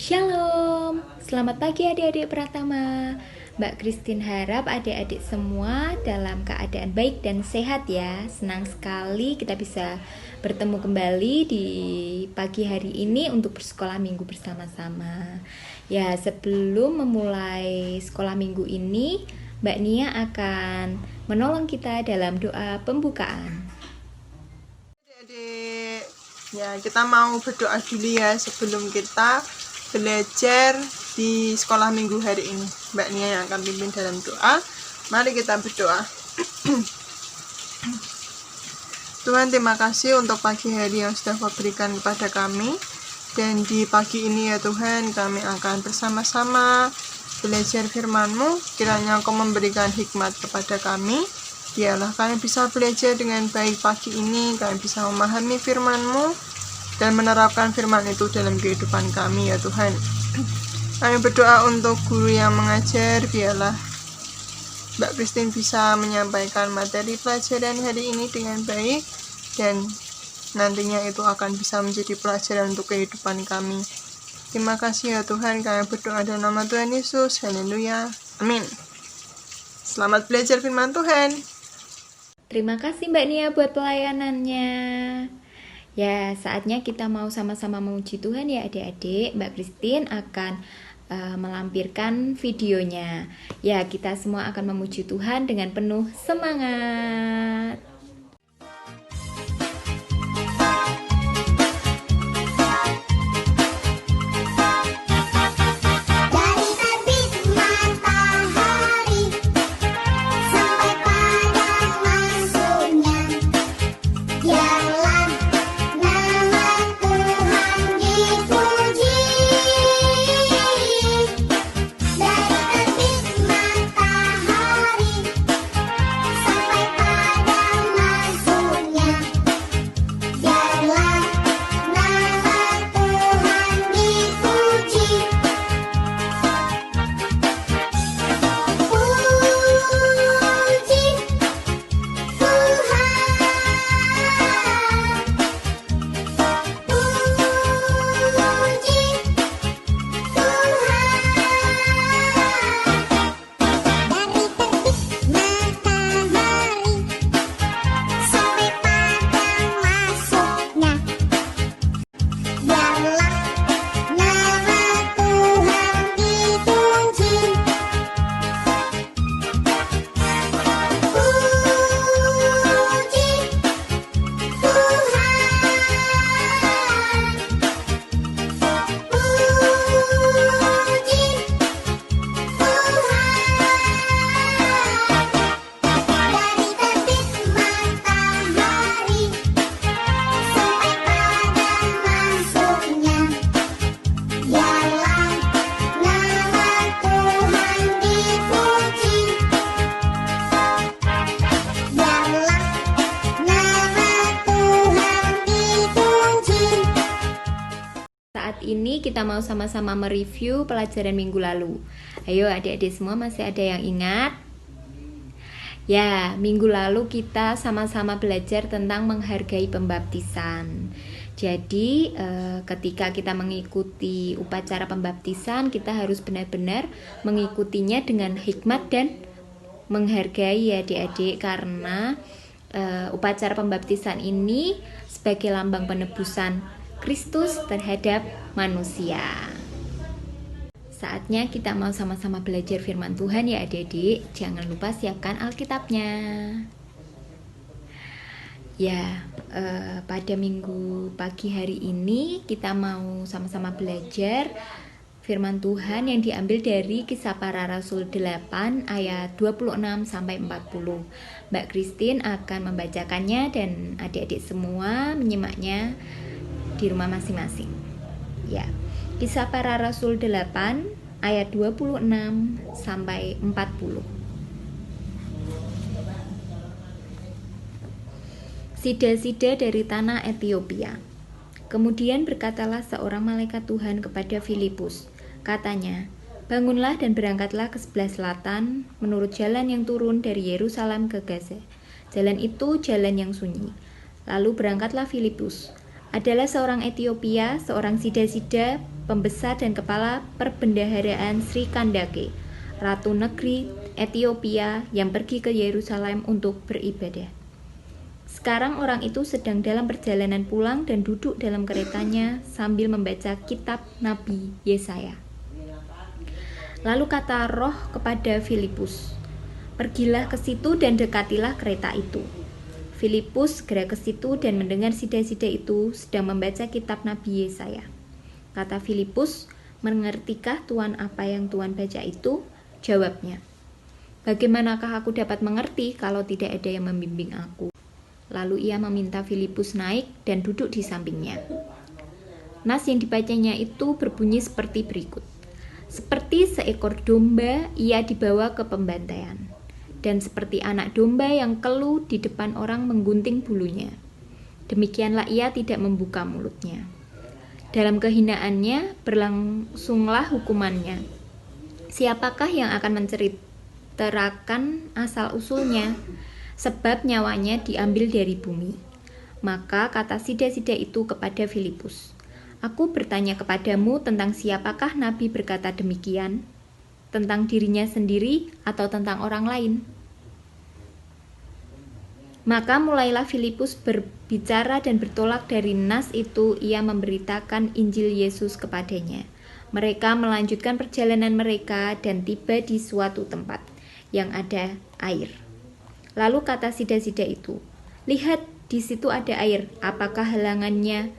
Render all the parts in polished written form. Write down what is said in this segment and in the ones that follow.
Shalom, selamat pagi adik-adik Pratama. Mbak Christine harap adik-adik semua dalam keadaan baik dan sehat ya. Senang sekali kita bisa bertemu kembali di pagi hari ini untuk bersekolah minggu bersama-sama. Ya, sebelum memulai sekolah minggu ini, Mbak Nia akan menolong kita dalam doa pembukaan. Adik-adik, ya kita mau berdoa dulu ya sebelum kita belajar di sekolah minggu hari ini. Mbak Nia yang akan pimpin dalam doa. Mari kita berdoa. Tuhan, terima kasih untuk pagi hari yang sudah Kau berikan kepada kami. Dan di pagi ini ya Tuhan, kami akan bersama-sama belajar firman-Mu. Kiranya Kau memberikan hikmat kepada kami. Biarlah kami bisa belajar dengan baik pagi ini, kami bisa memahami firman-Mu dan menerapkan firman itu dalam kehidupan kami ya Tuhan. Kami berdoa untuk guru yang mengajar, biarlah Mbak Christine bisa menyampaikan materi pelajaran hari ini dengan baik dan nantinya itu akan bisa menjadi pelajaran untuk kehidupan kami. Terima kasih ya Tuhan, kami berdoa dalam nama Tuhan Yesus. Haleluya. Amin. Selamat belajar firman Tuhan. Terima kasih Mbak Nia buat pelayanannya. Ya, saatnya kita mau sama-sama memuji Tuhan ya adik-adik. Mbak Christine akan melampirkan videonya. Ya, kita semua akan memuji Tuhan dengan penuh semangat. Ini kita mau sama-sama mereview pelajaran minggu lalu. Ayo adik-adik semua, masih ada yang ingat? Ya, minggu lalu kita sama-sama belajar tentang menghargai pembaptisan. Jadi ketika kita mengikuti upacara pembaptisan, kita harus benar-benar mengikutinya dengan hikmat dan menghargai ya adik-adik, karena upacara pembaptisan ini sebagai lambang penebusan Kristus terhadap manusia. Saatnya kita mau sama-sama belajar firman Tuhan ya adik-adik. Jangan lupa siapkan Alkitabnya. Ya, pada minggu pagi hari ini kita mau sama-sama belajar firman Tuhan yang diambil dari Kisah Para Rasul 8 ayat 26 sampai 40. Mbak Christine akan membacakannya dan adik-adik semua menyimaknya di rumah masing-masing. Ya. Kisah Para Rasul 8 ayat 26 sampai 40. Sida-sida dari tanah Ethiopia. Kemudian berkatalah seorang malaikat Tuhan kepada Filipus. Katanya, "Bangunlah dan berangkatlah ke sebelah selatan menurut jalan yang turun dari Yerusalem ke Gaza. Jalan itu jalan yang sunyi." Lalu berangkatlah Filipus. Adalah seorang Ethiopia, seorang sida-sida pembesar dan kepala perbendaharaan Sri Kandake, ratu negeri Ethiopia yang pergi ke Yerusalem untuk beribadah. Sekarang orang itu sedang dalam perjalanan pulang dan duduk dalam keretanya sambil membaca kitab Nabi Yesaya. Lalu kata Roh kepada Filipus, "Pergilah ke situ dan dekatilah kereta itu." Filipus segera ke situ dan mendengar sida-sida itu sedang membaca kitab Nabi Yesaya. Kata Filipus, "Mengertikah Tuan apa yang Tuan baca itu?" Jawabnya, "Bagaimanakah aku dapat mengerti kalau tidak ada yang membimbing aku?" Lalu ia meminta Filipus naik dan duduk di sampingnya. Nas yang dibacanya itu berbunyi seperti berikut. Seperti seekor domba ia dibawa ke pembantaian, dan seperti anak domba yang keluh di depan orang menggunting bulunya, demikianlah ia tidak membuka mulutnya. Dalam kehinaannya berlangsunglah hukumannya. Siapakah yang akan menceritakan asal-usulnya? Sebab nyawanya diambil dari bumi. Maka kata sida-sida itu kepada Filipus, "Aku bertanya kepadamu tentang siapakah Nabi berkata demikian? Tentang dirinya sendiri atau tentang orang lain?" Maka mulailah Filipus berbicara dan bertolak dari nas itu ia memberitakan Injil Yesus kepadanya. Mereka melanjutkan perjalanan mereka dan tiba di suatu tempat yang ada air. Lalu kata sida-sida itu, "Lihat, di situ ada air. Apakah halangannya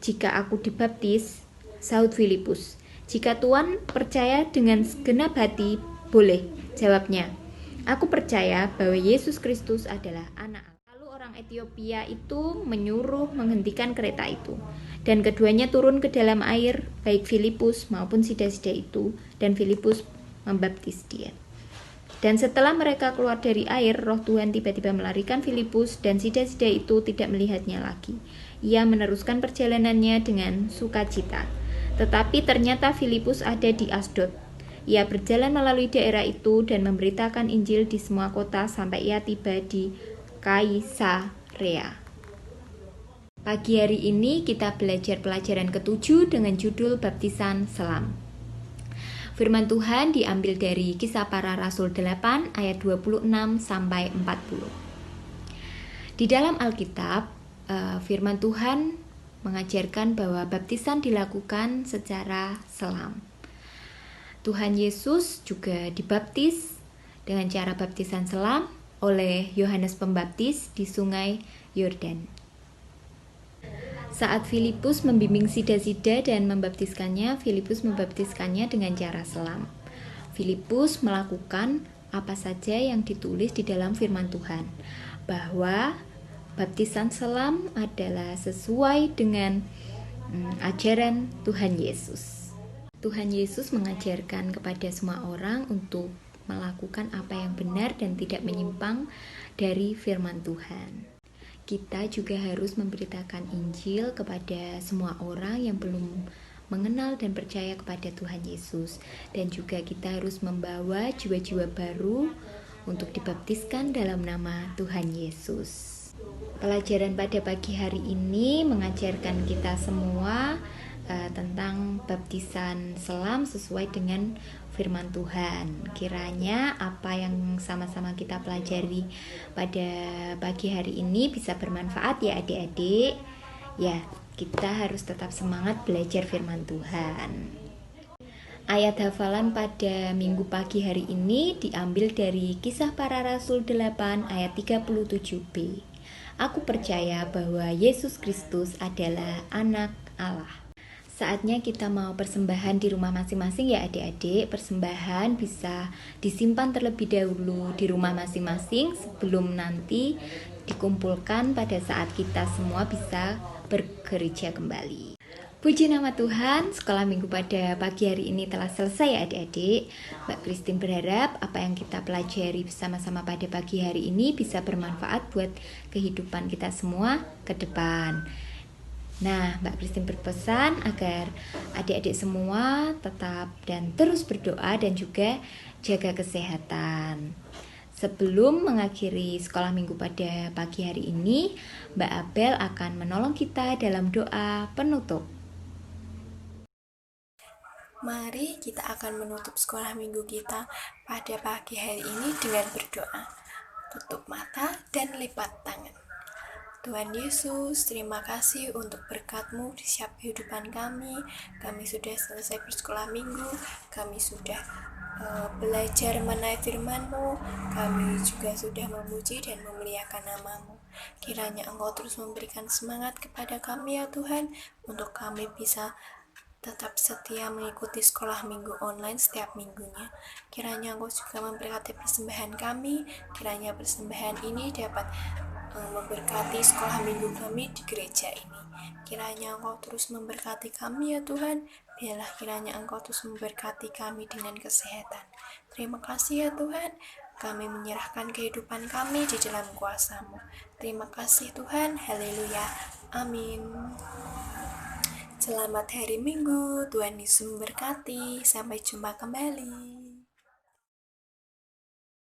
jika aku dibaptis?" Sahut Filipus, "Jika Tuan percaya dengan segenap hati, boleh." Jawabnya, "Aku percaya bahwa Yesus Kristus adalah anak Allah." Lalu orang Ethiopia itu menyuruh menghentikan kereta itu, dan keduanya turun ke dalam air, baik Filipus maupun sida-sida itu, dan Filipus membaptis dia. Dan setelah mereka keluar dari air, Roh Tuhan tiba-tiba melarikan Filipus, dan sida-sida itu tidak melihatnya lagi. Ia meneruskan perjalanannya dengan sukacita. Tetapi ternyata Filipus ada di Asdod. Ia berjalan melalui daerah itu dan memberitakan Injil di semua kota sampai ia tiba di Kaisarea. Pagi hari ini kita belajar pelajaran ke-7 dengan judul Baptisan Selam. Firman Tuhan diambil dari Kisah Para Rasul 8 ayat 26 sampai 40. Di dalam Alkitab, firman Tuhan mengajarkan bahwa baptisan dilakukan secara selam. Tuhan Yesus juga dibaptis dengan cara baptisan selam oleh Yohanes Pembaptis di Sungai Yordan. Saat Filipus membimbing sida-sida dan membaptiskannya, Filipus membaptiskannya dengan cara selam. Filipus melakukan apa saja yang ditulis di dalam firman Tuhan, bahwa baptisan selam adalah sesuai dengan ajaran Tuhan Yesus. Tuhan Yesus mengajarkan kepada semua orang untuk melakukan apa yang benar dan tidak menyimpang dari firman Tuhan. Kita juga harus memberitakan Injil kepada semua orang yang belum mengenal dan percaya kepada Tuhan Yesus. Dan juga kita harus membawa jiwa-jiwa baru untuk dibaptiskan dalam nama Tuhan Yesus. Pelajaran pada pagi hari ini mengajarkan kita semua tentang baptisan selam sesuai dengan firman Tuhan. Kiranya apa yang sama-sama kita pelajari pada pagi hari ini bisa bermanfaat ya adik-adik. Ya, kita harus tetap semangat belajar firman Tuhan. Ayat hafalan pada minggu pagi hari ini diambil dari Kisah Para Rasul 8 ayat 37b. Aku percaya bahwa Yesus Kristus adalah anak Allah. Saatnya kita mau persembahan di rumah masing-masing ya adik-adik. Persembahan bisa disimpan terlebih dahulu di rumah masing-masing sebelum nanti dikumpulkan pada saat kita semua bisa bergereja kembali. Puji nama Tuhan, sekolah minggu pada pagi hari ini telah selesai ya adik-adik. Mbak Christine berharap apa yang kita pelajari bersama-sama pada pagi hari ini bisa bermanfaat buat kehidupan kita semua ke depan. Nah, Mbak Christine berpesan agar adik-adik semua tetap dan terus berdoa dan juga jaga kesehatan. Sebelum mengakhiri sekolah minggu pada pagi hari ini, Mbak Abel akan menolong kita dalam doa penutup. Mari kita akan menutup sekolah minggu kita pada pagi hari ini dengan berdoa. Tutup mata dan lipat tangan. Tuhan Yesus, terima kasih untuk berkat-Mu di setiap kehidupan kami. Kami sudah selesai bersekolah minggu, kami sudah belajar mengenai firman-Mu, kami juga sudah memuji dan memuliakan nama-Mu. Kiranya Engkau terus memberikan semangat kepada kami ya Tuhan, untuk kami bisa tetap setia mengikuti sekolah minggu online setiap minggunya. Kiranya Engkau juga memberkati persembahan kami, kiranya persembahan ini dapat memberkati sekolah minggu kami di gereja ini. Kiranya Engkau terus memberkati kami ya Tuhan, biarlah kiranya Engkau terus memberkati kami dengan kesehatan. Terima kasih ya Tuhan, kami menyerahkan kehidupan kami di dalam kuasa-Mu. Terima kasih Tuhan, haleluya, amin. Selamat hari Minggu, Tuhan Yesus memberkati. Sampai jumpa kembali.